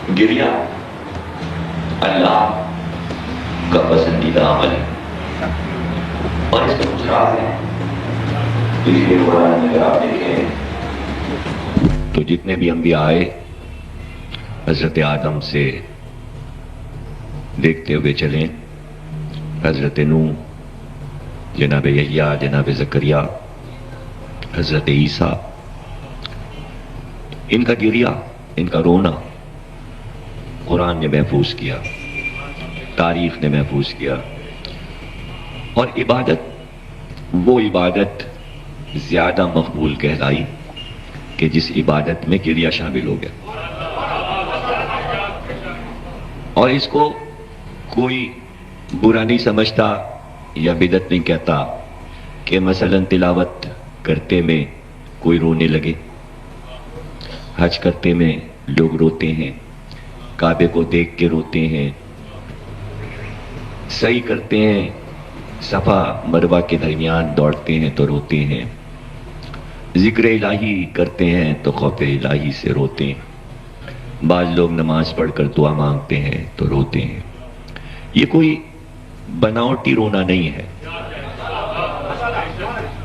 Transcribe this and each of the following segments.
گریا اللہ کا پسندیدہ عمل ہے اور اس کا کچھ راز ہے. اس لیے قرآن میں اگر آپ دیکھیں تو جتنے بھی انبیاء آئے حضرت آدم سے دیکھتے ہوئے چلیں، حضرت نوح، جناب یحییٰ، جناب زکریا، حضرت عیسیٰ، ان کا گریا، ان کا رونا قرآن نے محفوظ کیا، تاریخ نے محفوظ کیا. اور عبادت وہ عبادت زیادہ مقبول کہلائی کہ جس عبادت میں گریا شامل ہو گیا. اور اس کو کوئی برا نہیں سمجھتا یا بدعت نہیں کہتا کہ مثلا تلاوت کرتے میں کوئی رونے لگے، حج کرتے میں لوگ روتے ہیں، کعبے کو دیکھ کے روتے ہیں، سعی کرتے ہیں، صفا مروہ کے درمیان دوڑتے ہیں تو روتے ہیں، ذکر الہی کرتے ہیں تو خوف الہی سے روتے ہیں، بعض لوگ نماز پڑھ کر دعا مانگتے ہیں تو روتے ہیں. یہ کوئی بناوٹی رونا نہیں ہے،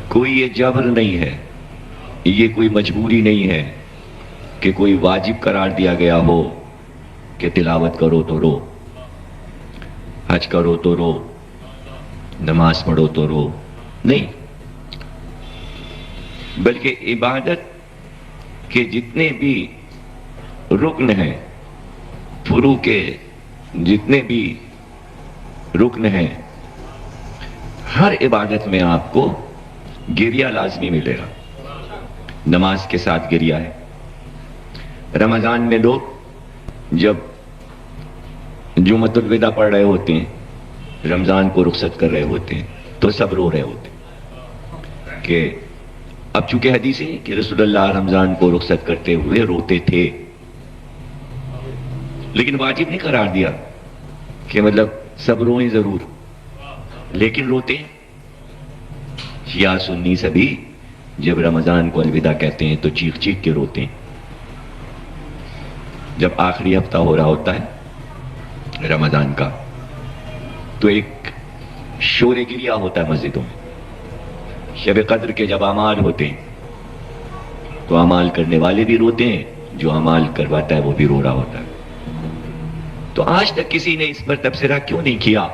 کوئی یہ جبر نہیں ہے، یہ کوئی مجبوری نہیں ہے کہ کوئی واجب قرار دیا گیا ہو کہ تلاوت کرو تو رو، حج کرو تو رو، نماز پڑھو تو رو. نہیں، بلکہ عبادت کے جتنے بھی رکن ہیں، فروع کے جتنے بھی رکن ہیں، ہر عبادت میں آپ کو گریا لازمی ملے گا. نماز کے ساتھ گریا ہے. رمضان میں لوگ جب جمعۃ الوداع پڑھ رہے ہوتے ہیں، رمضان کو رخصت کر رہے ہوتے ہیں، تو سب رو رہے ہوتے ہیں کہ اب چونکہ حدیث ہے کہ رسول اللہ رمضان کو رخصت کرتے ہوئے روتے تھے، لیکن واجب نہیں قرار دیا کہ مطلب سب روئیں ضرور، لیکن روتے ہیں. شیعہ سنی سبھی جب رمضان کو الوداع کہتے ہیں تو چیخ چیخ کے روتے ہیں. جب آخری ہفتہ ہو رہا ہوتا ہے رمضان کا تو ایک شور گریا ہوتا ہے مسجدوں میں. شب قدر کے جب اعمال ہوتے ہیں تو اعمال کرنے والے بھی روتے ہیں، جو اعمال کرواتا ہے وہ بھی رو رہا ہوتا ہے. تو آج تک کسی نے اس پر تبصرہ کیوں نہیں کیا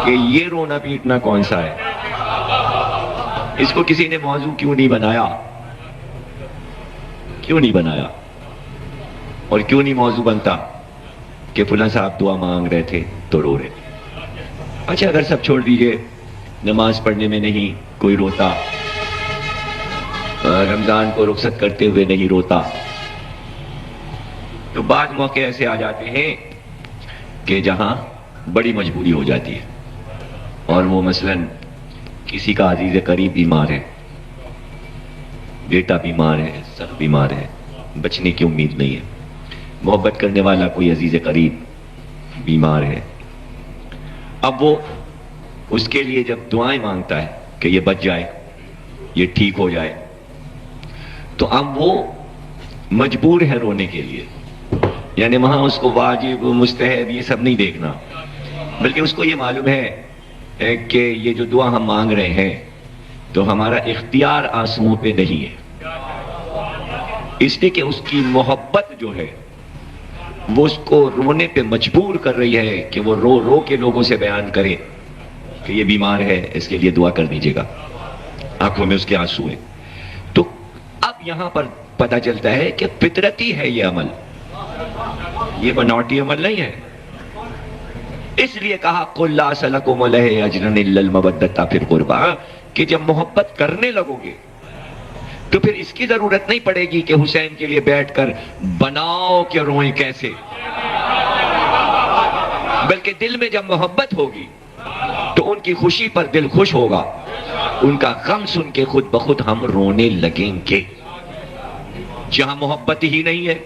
کہ یہ رونا پیٹنا کون سا ہے؟ اس کو کسی نے موضوع کیوں نہیں بنایا؟ کیوں نہیں بنایا؟ اور کیوں نہیں موضوع بنتا کہ فلاں صاحب دعا مانگ رہے تھے تو رو رہے تھے؟ اچھا، اگر سب چھوڑ دیجئے، نماز پڑھنے میں نہیں کوئی روتا، رمضان کو رخصت کرتے ہوئے نہیں روتا، تو بعض موقع ایسے آ جاتے ہیں کہ جہاں بڑی مجبوری ہو جاتی ہے، اور وہ مثلاً کسی کا عزیز قریب بیمار ہے، بیٹا بیمار ہے، سب بیمار ہے، بچنے کی امید نہیں ہے، محبت کرنے والا کوئی عزیز قریب بیمار ہے. اب وہ اس کے لیے جب دعائیں مانگتا ہے کہ یہ بچ جائے، یہ ٹھیک ہو جائے، تو اب وہ مجبور ہے رونے کے لیے. یعنی وہاں اس کو واجب مستحب یہ سب نہیں دیکھنا، بلکہ اس کو یہ معلوم ہے کہ یہ جو دعا ہم مانگ رہے ہیں تو ہمارا اختیار آنسوؤں پہ نہیں ہے، اس لیے کہ اس کی محبت جو ہے وہ اس کو رونے پہ مجبور کر رہی ہے کہ وہ رو رو کے لوگوں سے بیان کرے کہ یہ بیمار ہے، اس کے لیے دعا کر دیجیے گا، آنکھوں میں اس کے آنسو ہیں. تو اب یہاں پر پتہ چلتا ہے کہ فطرتی ہے یہ عمل، یہ بناوٹی عمل نہیں ہے. اس لیے کہا قُلْ لَا أَسْأَلُكُمْ عَلَيْهِ أَجْرًا إِلَّا الْمَوَدَّةَ فِي الْقُرْبَىٰ، کہ جب محبت کرنے لگو گے تو پھر اس کی ضرورت نہیں پڑے گی کہ حسین کے لیے بیٹھ کر بناؤ کہ روئیں کیسے، بلکہ دل میں جب محبت ہوگی تو ان کی خوشی پر دل خوش ہوگا، ان کا غم سن کے خود بخود ہم رونے لگیں گے. جہاں محبت ہی نہیں ہے،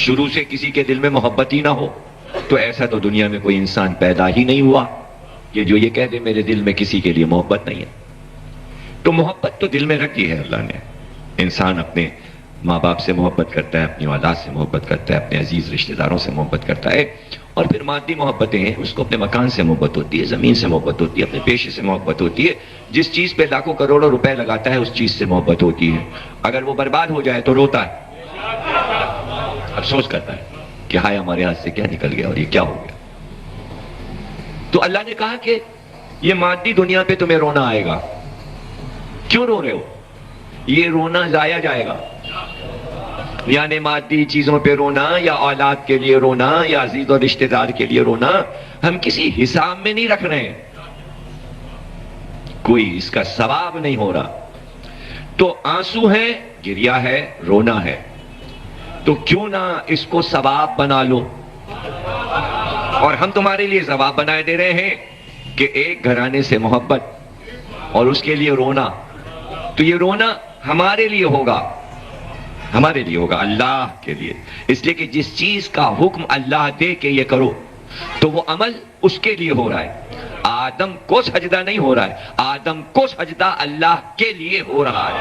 شروع سے کسی کے دل میں محبت ہی نہ ہو، تو ایسا تو دنیا میں کوئی انسان پیدا ہی نہیں ہوا کہ جو یہ کہہ دے میرے دل میں کسی کے لیے محبت نہیں ہے. تو محبت تو دل میں رکھی ہے اللہ نے. انسان اپنے ماں باپ سے محبت کرتا ہے، اپنی اولاد سے محبت کرتا ہے، اپنے عزیز رشتہ داروں سے محبت کرتا ہے، اور پھر مادی محبتیں ہیں، اس کو اپنے مکان سے محبت ہوتی ہے، زمین سے محبت ہوتی ہے، اپنے پیشے سے محبت ہوتی ہے، جس چیز پہ لاکھوں کروڑوں روپے لگاتا ہے اس چیز سے محبت ہوتی ہے۔ اگر وہ برباد ہو جائے تو روتا ہے، افسوس کرتا ہے کہ ہائے ہمارے ہاتھ سے کیا نکل گیا اور یہ کیا ہو گیا۔ تو اللہ نے کہا کہ یہ مادی دنیا پہ تمہیں رونا آئے گا، کیوں رو رہے ہو؟ یہ رونا ضائع جائے گا، یعنی مادی چیزوں پہ رونا یا اولاد کے لیے رونا یا عزیز اور رشتہ دار کے لیے رونا ہم کسی حساب میں نہیں رکھ رہے ہیں، کوئی اس کا ثواب نہیں ہو رہا۔ تو آنسو ہے، گریا ہے، رونا ہے، تو کیوں نہ اس کو ثواب بنا لو؟ اور ہم تمہارے لیے ثواب بنائے دے رہے ہیں کہ ایک گھرانے سے محبت اور اس کے لیے رونا، تو یہ رونا ہمارے لیے ہوگا، ہمارے لیے ہوگا، اللہ کے لیے، اس لیے کہ جس چیز کا حکم اللہ دے کہ یہ کرو تو وہ عمل اس کے لیے ہو رہا ہے۔ آدم کو سجدہ نہیں ہو رہا ہے، آدم کو سجدہ اللہ کے لیے ہو رہا ہے۔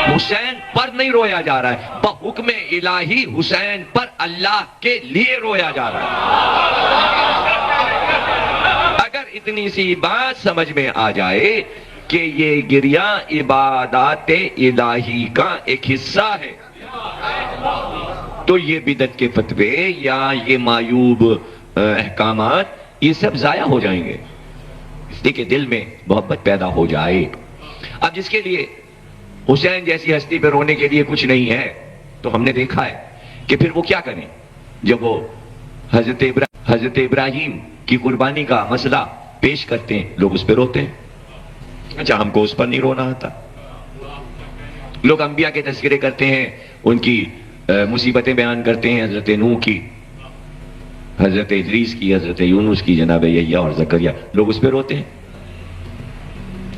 حسین پر نہیں رویا جا رہا ہے، بحکم الہی حسین پر اللہ کے لیے رویا جا رہا ہے۔ اگر اتنی سی بات سمجھ میں آ جائے کہ یہ گریہ عبادات الہی کا ایک حصہ ہے، تو یہ بدعت کے فتوے یا یہ معیوب احکامات یہ سب ضائع ہو جائیں گے، اس لیے کہ دل میں محبت پیدا ہو جائے۔ اب جس کے لیے حسین جیسی ہستی پہ رونے کے لیے کچھ نہیں ہے، تو ہم نے دیکھا ہے کہ پھر وہ کیا کریں جب وہ حضرت ابراہیم کی قربانی کا مسئلہ پیش کرتے ہیں، لوگ اس پہ روتے ہیں۔ اچھا ہم کو اس پر نہیں رونا آتا؟ لوگ انبیاء کے تذکرے کرتے ہیں، ان کی مصیبتیں بیان کرتے ہیں، حضرت نوح کی، حضرت ادریس کی، حضرت یونس کی، جناب یحییٰ اور زکریا، لوگ اس پہ روتے ہیں۔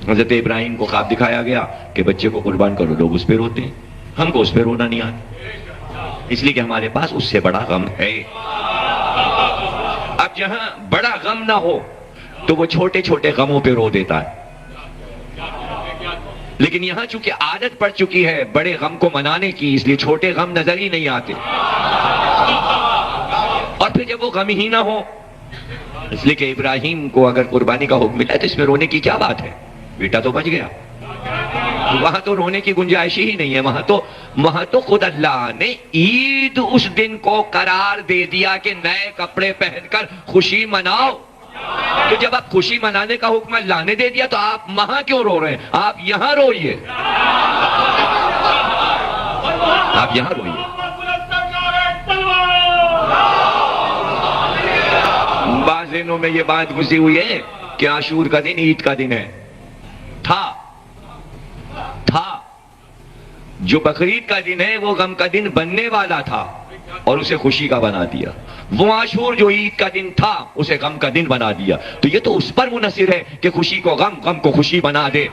حضرت ابراہیم کو خواب دکھایا گیا کہ بچے کو قربان کرو، لوگ اس پہ روتے ہیں۔ ہم کو اس پہ رونا نہیں آتا، اس لیے کہ ہمارے پاس اس سے بڑا غم ہے۔ اب جہاں بڑا غم نہ ہو تو وہ چھوٹے چھوٹے غموں پہ رو دیتا ہے، لیکن یہاں چونکہ عادت پڑ چکی ہے بڑے غم کو منانے کی، اس لیے چھوٹے غم نظر ہی نہیں آتے۔ اور پھر جب وہ غم ہی نہ ہو، اس لیے کہ ابراہیم کو اگر قربانی کا حکم ملا تو اس میں رونے کی کیا بات ہے؟ بیٹا تو بچ گیا، وہاں تو رونے کی گنجائش ہی نہیں ہے، وہاں تو خود اللہ نے عید اس دن کو قرار دے دیا کہ نئے کپڑے پہن کر خوشی مناؤ۔ تو جب آپ خوشی منانے کا حکم اللہ نے دے دیا تو آپ وہاں کیوں رو رہے ہیں؟ آپ یہاں روئیے، آپ یہاں روئیے۔ بعض ذہنوں میں یہ بات گھسی ہوئی ہے کہ عاشور کا دن عید کا دن ہے، تھا جو بقرعید کا دن ہے وہ غم کا دن بننے والا تھا اور اسے خوشی کا بنا دیا، وہ عاشور جو عید کا دن تھا اسے غم کا دن بنا دیا، تو یہ تو اس پر منحصر ہے کہ خوشی کو غم، غم کو خوشی بنا دے،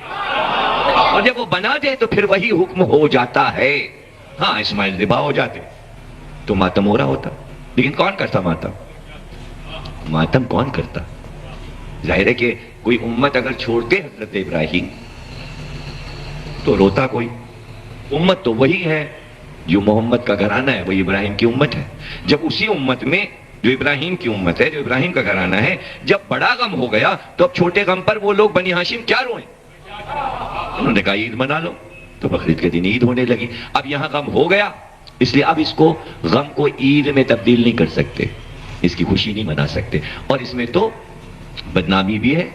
اور جب وہ بنا دے تو پھر وہی حکم ہو جاتا ہے۔ ہاں اسماعیل ذبح ہو جاتے تو ماتم ہو رہا ہوتا، لیکن کون کرتا ماتم؟ ماتم کون کرتا؟ ظاہر ہے کہ کوئی امت اگر چھوڑتے حضرت ابراہیم تو روتا کوئی، امت تو وہی ہے جو محمد کا گھرانہ ہے، وہی ابراہیم کی امت ہے۔ جب اسی امت میں جو ابراہیم کی امت ہے، جو ابراہیم کا گھرانہ ہے، جب بڑا غم ہو گیا تو اب چھوٹے غم پر وہ لوگ بنی ہاشم کیا روئیں؟ انہوں نے کہا عید منا لو، تو بقرعید کے دن عید ہونے لگی۔ اب یہاں غم ہو گیا، اس لیے اب اس کو غم کو عید میں تبدیل نہیں کر سکتے، اس کی خوشی نہیں منا سکتے، اور اس میں تو بدنامی بھی ہے،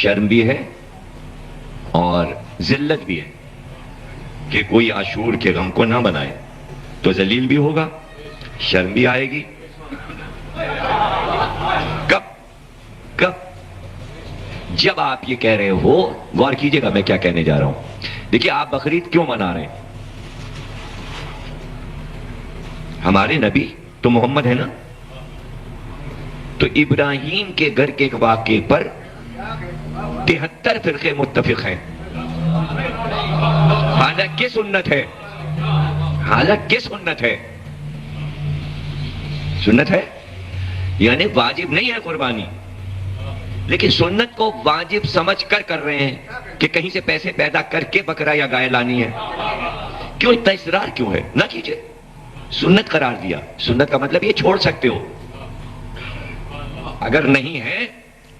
شرم بھی ہے اور ذلت بھی ہے کہ کوئی عاشور کے غم کو نہ بنائے، تو ذلیل بھی ہوگا، شرم بھی آئے گی۔ کب جب آپ یہ کہہ رہے ہو، غور کیجئے گا میں کیا کہنے جا رہا ہوں۔ دیکھیے آپ بقرعید کیوں منا رہے ہیں؟ ہمارے نبی تو محمد ہے نا، تو ابراہیم کے گھر کے ایک واقعے پر 73 فرقے متفق ہیں، حالانکہ سنت ہے، حالانکہ سنت ہے، سنت ہے یعنی واجب نہیں ہے قربانی، لیکن سنت کو واجب سمجھ کر رہے ہیں کہ کہیں سے پیسے پیدا کر کے بکرا یا گائے لانی ہے۔ کیوں اتنا اصرار کیوں ہے؟ نہ کیجئے. سنت قرار دیا. سنت کا مطلب یہ چھوڑ سکتے ہو. اگر نہیں ہے،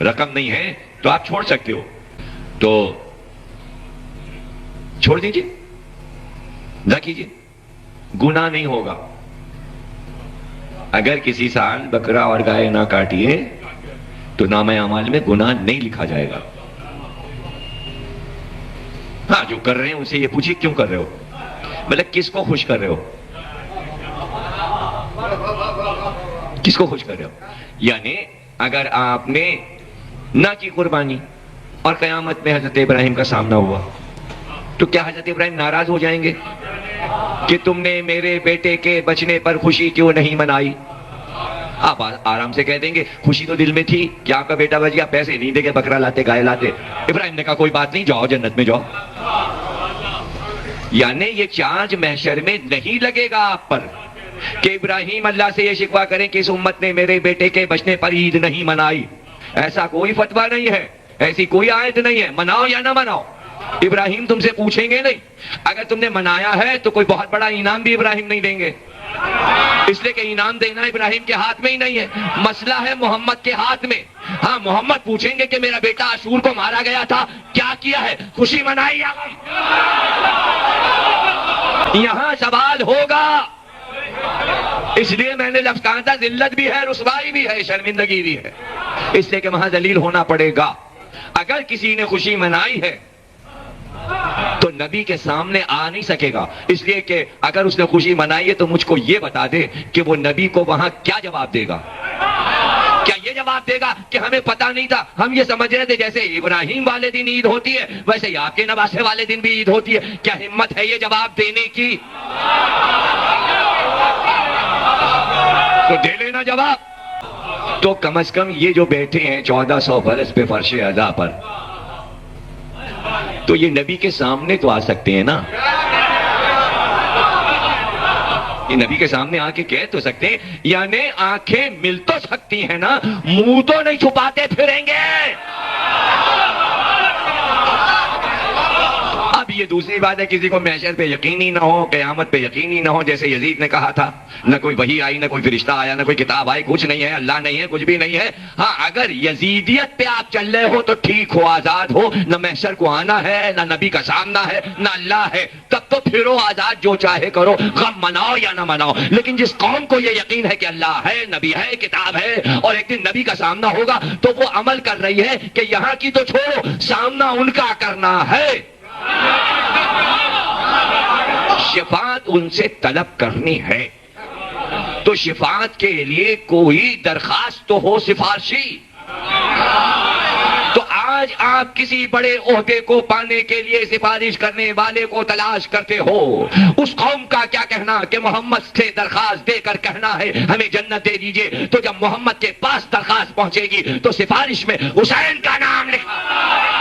رقم نہیں ہے تو آپ چھوڑ سکتے ہو، تو چھوڑ دیجئے، نہ کیجئے، گناہ نہیں ہوگا. اگر کسی سال بکرا اور گائے نہ کاٹیے تو نامہ اعمال میں گناہ نہیں لکھا جائے گا. ہاں، جو کر رہے ہیں ان سے یہ پوچھیے کیوں کر رہے ہو، مطلب کس کو خوش کر رہے ہو، کس کو خوش کر رہے ہو. یعنی اگر آپ نے نہ کی قربانی اور قیامت میں حضرت ابراہیم کا سامنا ہوا تو کیا حضرت ابراہیم ناراض ہو جائیں گے کہ تم نے میرے بیٹے کے بچنے پر خوشی کیوں نہیں منائی؟ آپ آرام سے کہہ دیں گے خوشی تو دل میں تھی کہ آپ کا بیٹا بچ گیا، پیسے نہیں دے کے بکرا لاتے، گائے لاتے. ابراہیم نے کہا کوئی بات نہیں، جاؤ جنت میں جاؤ. یعنی یہ چارج محشر میں نہیں لگے گا آپ پر کہ ابراہیم اللہ سے یہ شکوہ کریں کہ اس امت نے میرے بیٹے کے بچنے پر عید نہیں منائی. ایسا کوئی فتویٰ نہیں ہے، ایسی کوئی آیت نہیں ہے. مناؤ یا نہ مناؤ، ابراہیم تم سے پوچھیں گے نہیں. اگر تم نے منایا ہے تو کوئی بہت بڑا انعام بھی ابراہیم نہیں دیں گے، اس لیے کہ انعام دینا ابراہیم کے ہاتھ میں ہی نہیں ہے، مسئلہ ہے محمد کے ہاتھ میں. ہاں، محمد پوچھیں گے کہ میرا بیٹا عاشور کو مارا گیا تھا، کیا کیا ہے، خوشی منائی یا غم؟ یہاں سوال ہوگا. اس لیے میں نے لفظ کہا تھا ذلت بھی ہے، رسوائی بھی ہے، شرمندگی بھی ہے، اس لیے کہ وہاں ذلیل ہونا پڑے گا. اگر کسی نے خوشی منائی ہے تو نبی کے سامنے آ نہیں سکے گا، اس لیے کہ اگر اس نے خوشی منائی ہے تو مجھ کو یہ بتا دے کہ وہ نبی کو وہاں کیا جواب دے گا. کیا یہ جواب دے گا کہ ہمیں پتا نہیں تھا، ہم یہ سمجھ رہے تھے جیسے ابراہیم والے دن عید ہوتی ہے ویسے ہی آپ کے نواسے والے دن بھی عید ہوتی ہے؟ کیا ہمت ہے یہ جواب دینے کی؟ تو دے لینا جواب. تو کم از کم یہ جو بیٹھے ہیں 1400 برس پہ فرش اعضاء پر، تو یہ نبی کے سامنے تو آ سکتے ہیں نا، یہ نبی کے سامنے آ کے کہہ تو سکتے ہیں. یعنی آنکھیں مل تو سکتی ہیں نا، منہ تو نہیں چھپاتے پھریں گے. اب یہ دوسری بات ہے کسی کو محشر پہ یقینی نہ ہو، قیامت پہ یقینی نہ ہو، جیسے یزید نے کہا تھا نہ کوئی وحی آئی، نہ کوئی فرشتہ آیا، نہ کوئی کتاب آئی، کچھ نہیں ہے، اللہ نہیں ہے، کچھ بھی نہیں ہے. ہاں، اگر یزیدیت پہ آپ چل رہے ہو تو ٹھیک ہو، آزاد ہو، نہ محشر کو آنا ہے، نہ نبی کا سامنا ہے، نہ اللہ ہے، تب تو پھرو آزاد، جو چاہے کرو، غم مناؤ یا نہ مناؤ. لیکن جس قوم کو یہ یقین ہے کہ اللہ ہے، نبی ہے، کتاب ہے اور ایک دن نبی کا سامنا ہوگا، تو وہ عمل کر رہی ہے کہ یہاں کی تو چھوڑو، سامنا ان کا کرنا ہے. شفاعت ان سے طلب کرنی ہے تو شفاعت کے لیے کوئی درخواست تو ہو سفارشی. تو آج آپ کسی بڑے عہدے کو پانے کے لیے سفارش کرنے والے کو تلاش کرتے ہو. اس قوم کا کیا کہنا کہ محمد سے درخواست دے کر کہنا ہے ہمیں جنت دے دیجئے، تو جب محمد کے پاس درخواست پہنچے گی تو سفارش میں حسین کا نام لکھا